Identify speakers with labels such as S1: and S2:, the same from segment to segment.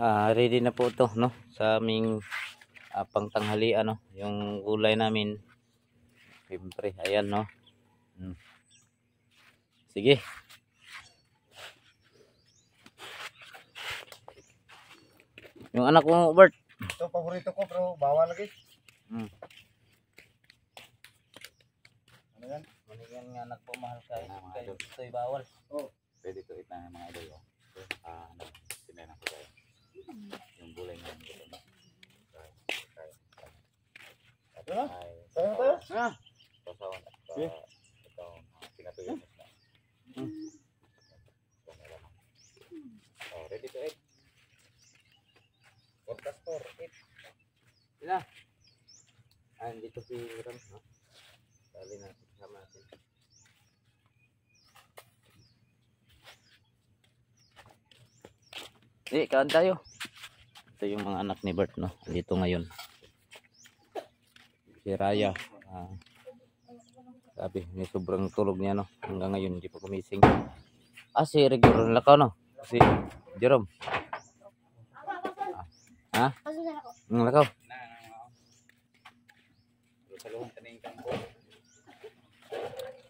S1: Ready na po to, no, sa aming pangtanghalian, no, yung gulay namin. Siyempre, ayan, no. Sige. Yung anak mo, Bert.
S2: Ito paborito ko pero bawal lagi. Ano yan?
S1: Manigyan nga nagpamahal kayo. Ito'y bawal.
S2: Oh.
S1: Pwede ito itahan mga idol. Sinayan ko tayo. Yung gulay nga.
S2: Ito na? Tayo na tayo?
S1: Pasawan at itong pinatuyo mo na. Ready to eat. Podcastor, eat. Sila. Dito si Ram, no? Dali natin, kasama natin. Kaan tayo. Ito yung mga anak ni Bert, no? Dito ngayon. Si Raya. Sabi, may sobrang tulog niya, no? Hanggang ngayon, hindi pa kumising. Si Rigor, lakaw, no? Si Jerome. Lakaw.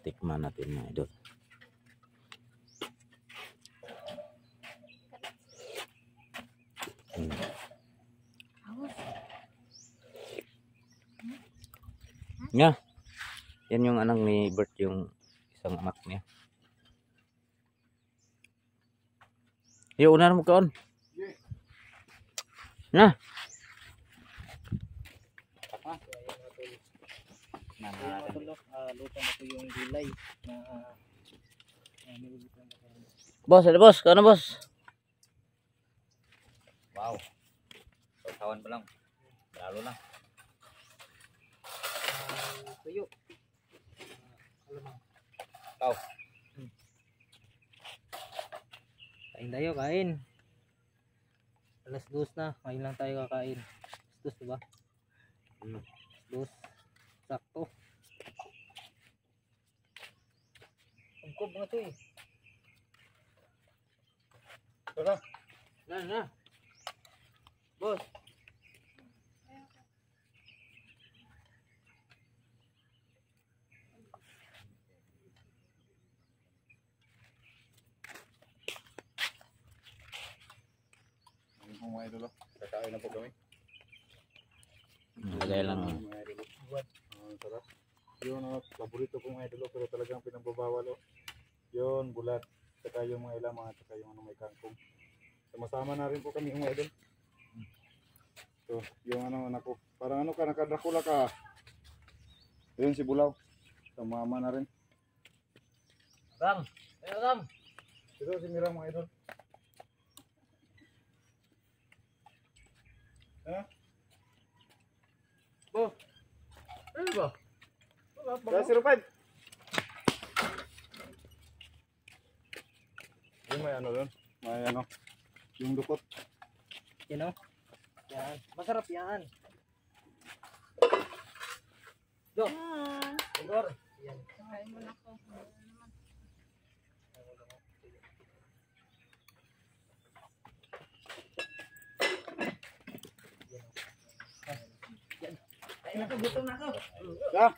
S1: Tikman natin mga idol. Nga. Yan yung anak ni Bert, yung isang anak niya. Una mo kaon. Na.
S2: Luto na po yung gulay na
S1: Boss, ada boss, kaon na boss. Wow. Kawan pa lang. Lalo na.
S2: tuyo.
S1: Tao.
S2: Kain tayo, kain. Alas 2 na, ngayon lang tayo kakain. Alas 2, diba? Alas 2. Sakto. Angkob nga to eh. Tara. Na. Boss.
S3: Mga idolo, kakain na po kami.
S1: Lagay lang.
S3: Sarap. Yun paborito kong idolo pero talagang pinagbabawal. Yun, bulat. Saka yung mga ilang mga saka yung may kangkong. Sama-sama na rin po kami mga idol. So, yung anak ko. Parang nakadrakula ka. Yun si Bulaw. Sama na rin.
S2: Ram. Ram.
S3: Ito si Mira mga idol.
S2: Bo. Ano ba?
S3: Kaya 05. Yung may doon. May yung dukot.
S2: Yan o. Yan. Masarap yan. Do. Igor. Yan.
S4: Kain mo na ko.
S2: Kain na ko, gutom na ko.
S3: Ya.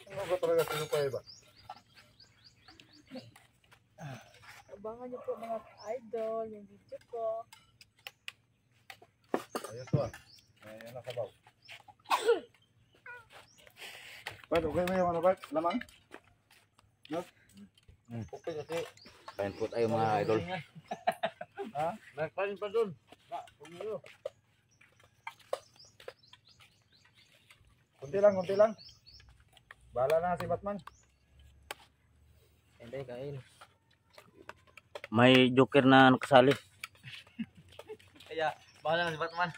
S3: Ano ba talaga sinupay ba?
S4: Abangan niyo po mga idol, yung video ko.
S3: Ayos ba? May nakabaw. Ba't okay mo yung ba't? Lamang? No?
S1: Okay kasi. Kain po tayo mga idol.
S3: Ha?
S2: Nagpanin pa doon. Pumilo.
S3: Kunti lang. Bahala na si Batman.
S2: Hindi, kain.
S1: May joker na nakasali.
S2: Kaya, bahala na si Batman.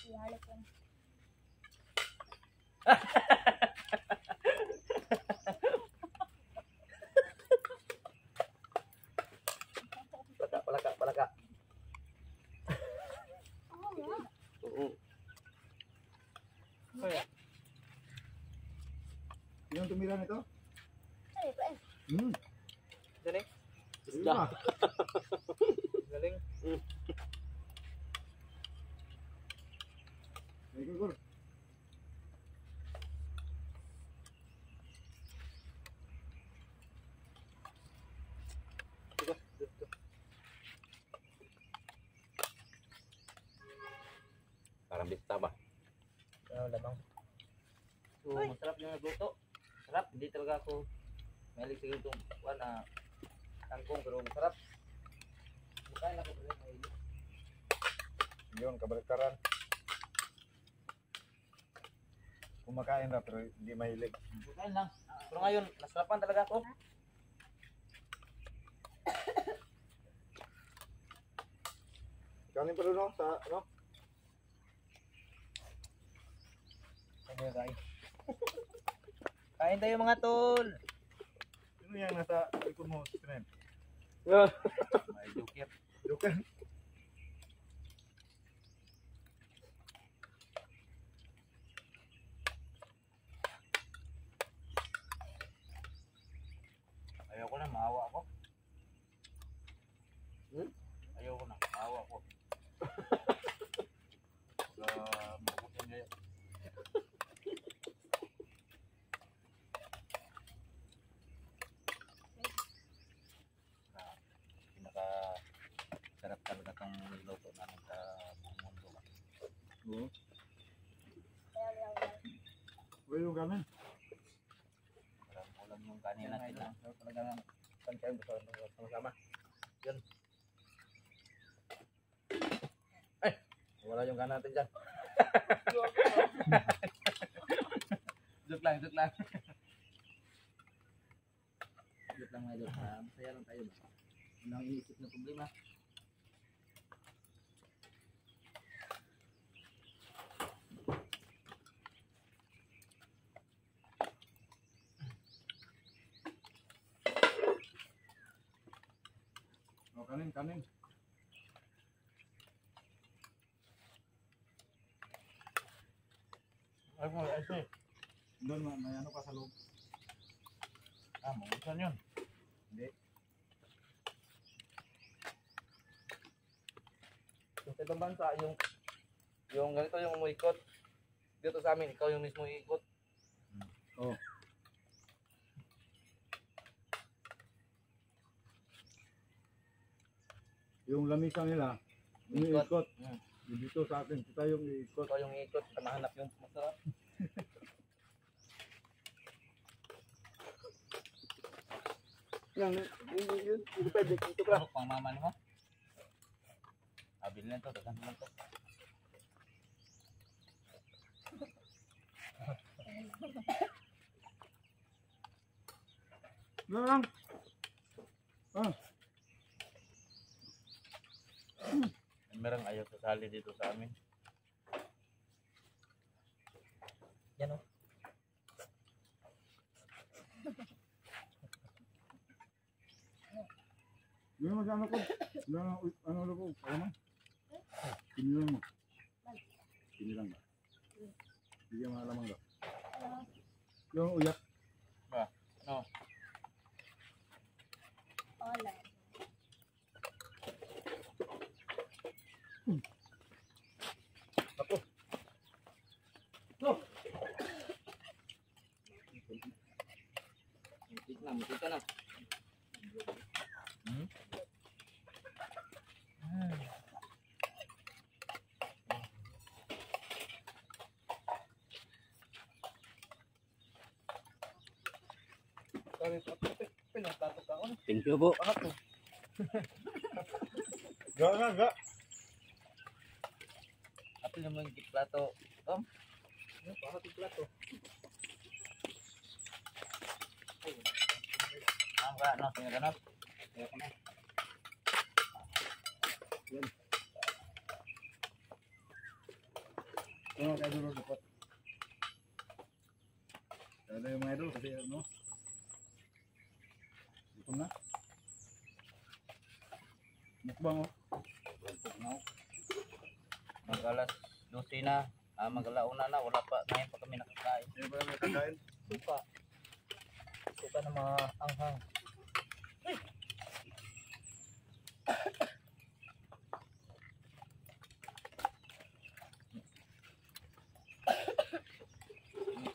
S4: Ihalap ko.
S2: Palaka.
S1: Oo.
S3: Yung tumira nito?
S4: Ay, pa.
S3: Hmm.
S2: Galing.
S3: Isda.
S2: Galing.
S3: Ay, gugol.
S1: Parang bista ba?
S2: Lamang. So, masarap yung nagluto. Sarap. Hindi talaga ako mahilig siguro itong kangkong, pero masarap. Bukain ako pero mahilig.
S3: Yun, kabaliktaran. Kumakain na pero hindi mahilig.
S2: Bukain lang. Pero ngayon, nasarapan talaga ako.
S3: Kanin pa rin no? Sa ano?
S2: Ano kain? Kain tayo mga tol.
S3: Sino yung nasa likod mo? Sino?
S2: May joker.
S3: Joker.
S2: Ayoko na, maawa ako. Ayoko na, maawa ako. Mabutin ngayon. Pinaka sarap talaga itong niluto namin sa buong mundo.
S3: Oo. Uy, yung kanin.
S2: Parang kulang yung kanin natin lang. Talaga lang, pantayin gusto sama-sama. Yun. Ay! Wala yung kanin natin dyan. Joke lang, joke lang. Joke lang mga joke. Masaya lang tayo ba? Yun ang iniisip na problema.
S3: Oh, kanin, kanin.
S2: Ay mo, ay siya.
S3: Doon, may ano pa sa loob.
S2: Magusan yun.
S3: Hindi.
S2: Yung sa ibang bansa, yung ganito yung umuikot. Dito sa amin, ikaw yung mismo iikot.
S3: Oh. Yung lamisa nila, umiikot.
S2: Hmm.
S3: Dito sa akin, kita yung iikot.
S2: Ikaw yung iikot, para mahanap yung masarap.
S3: Yan, yun, pwede, dito ka.
S2: Pang mama mo. Abili na to, dagan naman to.
S3: Yan lang. Ah,
S2: Merang ayaw sasali dito sa amin. Yan o.
S3: yun mag-ano ko. Ano ko, alaman. Pinilang mo. Pinilang ba? Bigyan mo alamang ba? Yung uyak.
S2: No.
S4: Hola.
S2: Mutik ka na. Pinagtato ka ako.
S1: Thank you po.
S3: Gak, gak.
S2: Apil naman yung plato. Tom? Bakit yung plato? Ka, no? Tingnan ka, no? Tingnan ka na.
S3: Ano kayo dulu dapat? Ada yung mga idol kasi ano? Ito na. Mukbang oh.
S2: No? Mag-alas 12 na. Mag-alauna na. Wala pa. Ngayon pa kami nakakain.
S3: Hindi ba may kakain?
S2: Supa. Gusto ka na mga anghang.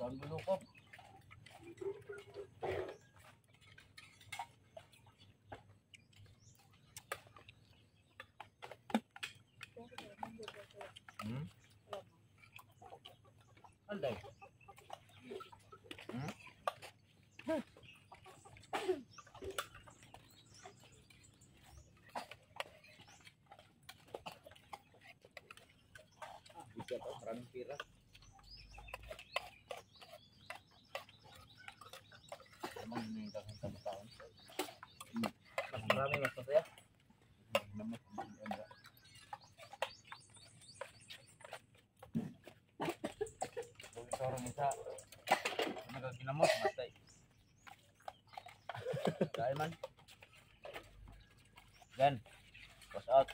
S2: Ang gulo ko. Anday. Bisa tau maraming pira. Emang ini kakak kamu tahun. Mas marami mas masaya. Orang bisa nagaginamos matay. Dahil man. Gan. Pass out.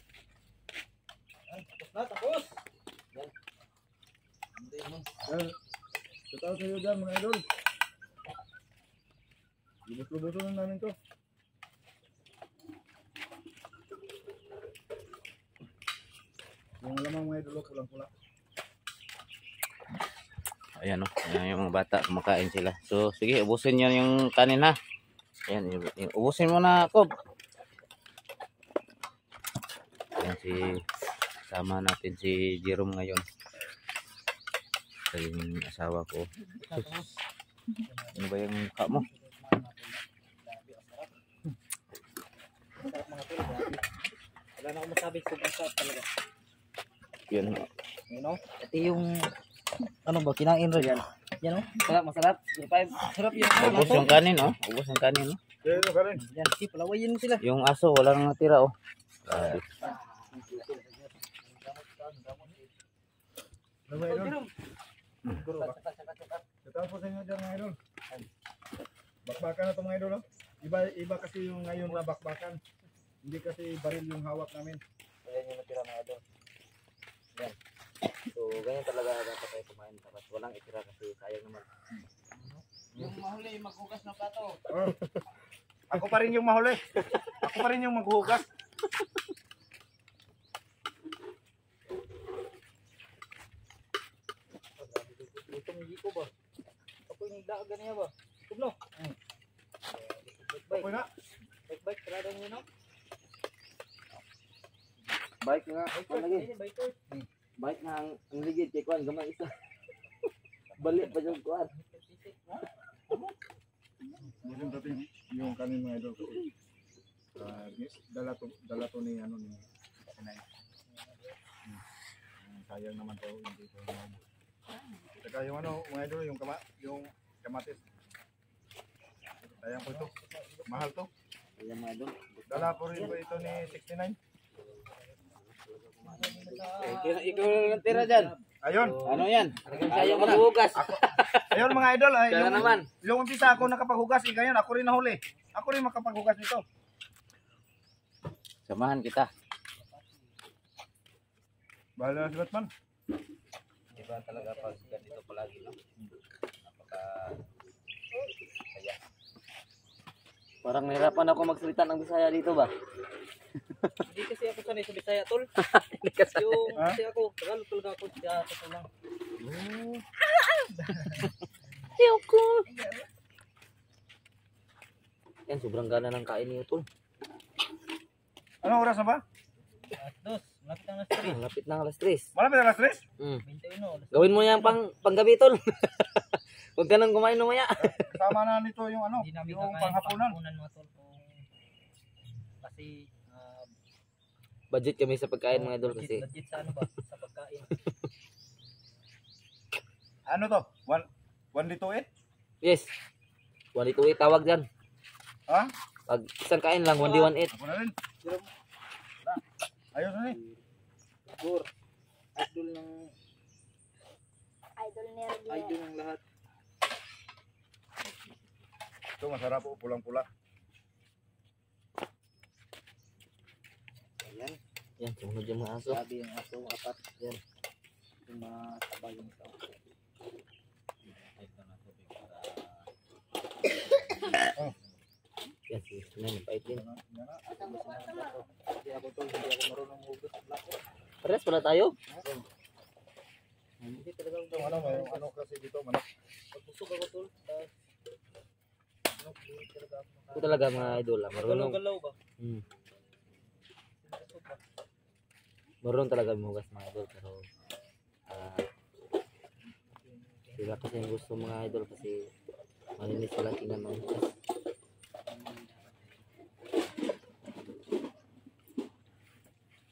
S2: Ay, tapos. Gan. Hindi mo.
S3: Totoo sa iyo dyan mga idol. Lubos-luboso na namin to. Yung lamang mga idol, pulang-pula.
S1: Ayan o, ayan yung mga bata, kumakain sila. So, sige, ubusin nyo yung kanin ha. Ayan, ubusin mo na, Kob. Ayan sama natin si Jerome ngayon. Ito yung asawa ko. Sus, ano ba yung mukha mo?
S2: Sarap mga tol. Wala na akong masabi. Sobrang sarap talaga.
S1: Yun.
S2: You know? Ito yung ano ba, kinain rin yan. Yan o, sarap, masarap. Sarap yun.
S1: Ubus yung kanin, oh. Ubus yung kanin, oh.
S3: Kaya ito ka rin.
S2: Yan, si palawayin mo sila.
S1: Yung aso, wala nang natira, oh. Grabe.
S3: Ano mga idol?
S2: Siguro,
S3: Totoo po sa inyo dyan mga idol. Bakbakan na ito mga idol. Iba kasi yung ngayon na bakbakan. Hindi kasi baril yung hawak namin.
S2: Ayan yung natira mga idol. Yan. So, ganyan talaga dapat tayo kumain. Tapos walang itira kasi sayang naman. Yung mahuli, maghugas ng plato.
S3: Oh. Ako pa rin yung mahuli. Ako pa rin yung maghugas.
S2: Itong hindi ko ba? Ako yung daag niya ba? Kublo.
S3: Ako na.
S2: Bike, sarado nyo no? Bike nga. Bike nga ang ligid kay Kuan. Gamay isa. Balik pa yung Kuan.
S3: Busin natin yung kanin mga idol kasi dala to ni ano ni Sinay. Sayang naman to hindi to. Saka yung ano mga idol yung kamatis. Sayang po ito. Mahal to.
S2: Ayan mga idol.
S3: Dala po rin po ito ni 69.
S1: Ikaw lang tira dyan.
S3: Ayun.
S1: Ano yan?
S2: Ayaw maghugas.
S3: Ayun mga idol. Ay,
S1: Kaya naman.
S3: yung umpisa ako nakapaghugas. Ngayon ako rin nahuli. Ako rin makapaghugas nito.
S1: Samahan kita.
S3: Bahala na si Batman.
S1: Diba talaga pag ganito palagi, no? Napaka... Kaya.
S2: Parang nahirapan ako magsalita ng Bisaya dito ba? Hindi kasi ako sanay sa Bisaya, tol.
S1: Hindi ka sa...
S2: Yung
S3: Ha?
S2: kasi ako, Tagalog talaga ako siya sa lang.
S4: Ayoko.
S2: Yan, sobrang gana ng kain niyo, tol.
S3: Anong oras na ba?
S2: Dos, malapit na alas 3. Malapit na alas 3.
S3: Malapit na alas 3?
S2: 21. Gawin mo yan panggabi, tol. Huwag ka nang kumain mamaya.
S3: Kasama na nito yung ano,
S2: Hindi namin
S3: yung
S2: kakain
S3: panghapunan.
S2: mga tol. Kasi budget kami sa pagkain mga idol kasi. Budget sa ano ba? Sa pagkain.
S3: Ano to? 1 dito 8?
S2: Yes. 1-8 tawag dyan.
S3: Ha?
S2: Pag isang kain lang, 1-1-8.
S3: Ako na rin. Ayos na eh.
S2: Siguro. Idol ng
S4: Idol
S2: ng lahat.
S3: Ito masarap po, pulang-pula.
S2: Ayan. Yan, sumunod yung mga aso. Sabi yung aso, apat. Yan. Yung mga tabay yung tao.
S1: Pait din.
S2: Hindi ako tol, hindi ako marunong hugas ng plato.
S1: Pares pala tayo.
S2: Hindi talaga ako
S3: Yung ano, may ano kasi dito, manok.
S2: Pagpusok ako tol. Hindi talaga ako
S1: Ito talaga mga idol. Marunong.
S2: galaw ba?
S1: Marunong talaga mahugas mga idol. Pero sila kasi yung gusto mga idol kasi malinis sila tingnan mahugas.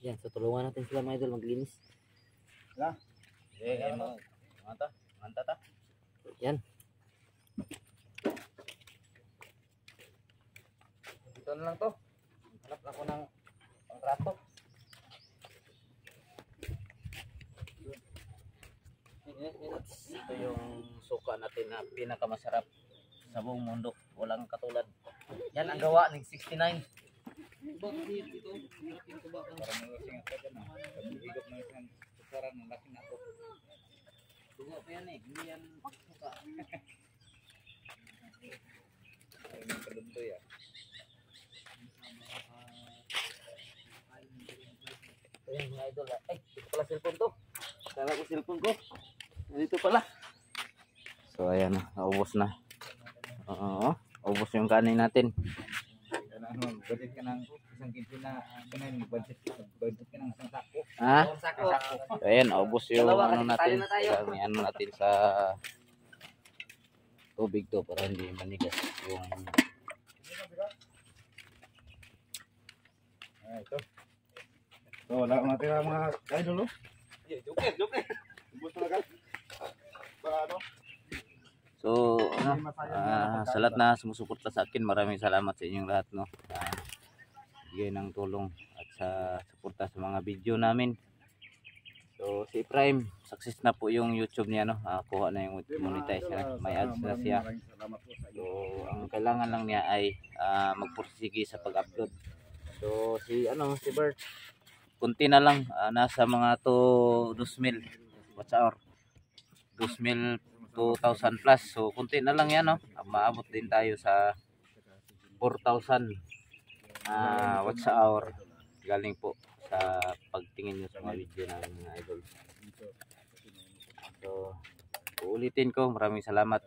S1: Yan, so tulungan natin sila mga idol maglinis.
S2: Manta ta.
S1: Yan.
S2: Dito na lang to. Hanap ako ng pangkrato.
S1: Ito yung suka natin na pinakamasarap sa buong mundo. Walang katulad. Yan ang gawa ng 69.
S2: Bakit ito? Malaking tuba ka.
S3: Parang nalasing ka dyan. Pag-higop ng isang kusaran, nalasing ako.
S2: Tuba pa yan eh. Hindi yan suka.
S3: Ay, may kaluntoy ah.
S1: Ayan mga idol. Ay, ito pala cellphone to. Kala ko cellphone ko. Dito pala. So ayan, naubos na. Oo, ubos yung kanin natin.
S3: Ano, budget ka ng isang kilo na kanin, budget ka ng isang sako.
S1: Ha?
S2: Sako.
S1: So, ayan, naubos yung
S2: Dalawa,
S1: ano
S2: kasi
S1: natin.
S2: tayo na tayo.
S1: Ang ano natin sa tubig to para hindi manigas yung
S3: Ah, ito. So, wala akong natira mga idol, oh.
S2: Joker.
S3: Ubus talaga. Para ano?
S1: so ano, sa lahat na sumusuporta sa akin, maraming salamat sa inyong lahat, no. Bigay ng tulong at sa suporta sa mga video namin. So si Prime, success na po yung YouTube niya, no. Kuha na yung monetize na, may ads na siya.
S3: Maraming salamat po sa
S1: So
S3: inyo.
S1: ang kailangan lang niya ay magpursige sa pag-upload. So si Bert, kunti na lang, nasa mga 2,000 watch hour. 2,000 2,000 plus. So kunti na lang yan, no. Maabot din tayo sa 4,000 watch hour galing po sa pagtingin nyo sa mga video ng mga idol. So uulitin ko, maraming salamat.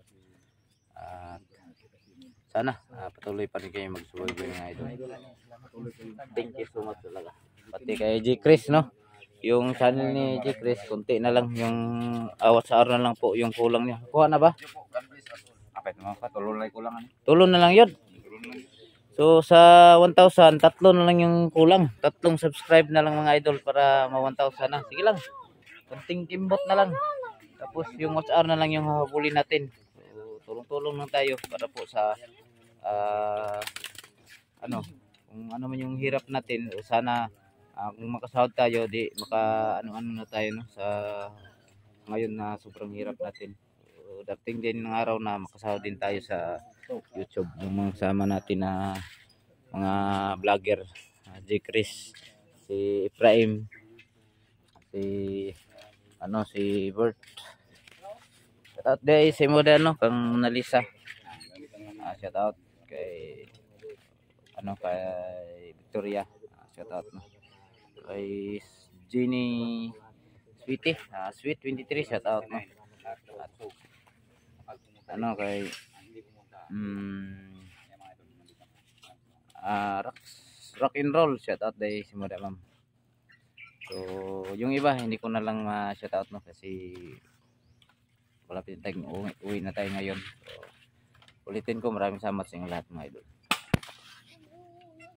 S1: Sana patuloy pa rin kayo magsubaybay mga idol. Thank you so much talaga. Pati kay G. Chris, no. Yung channel ni G. Chris, kunti na lang yung watch hour na lang po yung kulang niya. Kuha na ba?
S3: Apet naman ka, tululay ko lang.
S1: Tulo na lang yun. So sa 1,000, tatlo na lang yung kulang. 3 subscribe na lang mga idol para ma 1,000 na. Sige lang. Kunting kimbot na lang. Tapos yung watch hour na lang yung hahabulin natin. So tulong-tulong lang tayo para po sa kung ano man yung hirap natin, sana kung makasahod tayo, di maka ano na tayo, no, sa ngayon na sobrang hirap natin. So, dating din ng araw na makasahod din tayo sa YouTube, yung mga kasama natin na mga vlogger, J. Chris, si Efraim, si Bert. Shout out day si model, no, kang Mona Lisa. Shout out kay kay Victoria. Shout out, no. Kay Jenny Sweetie, Sweet 23, shout out, no. At kay rock and roll, shout out day si Moda Ma'am. So yung iba hindi ko na lang shout out, no, kasi malapit tayong uwi na tayo ngayon. So ulitin ko, maraming salamat sa inyo lahat mga idol.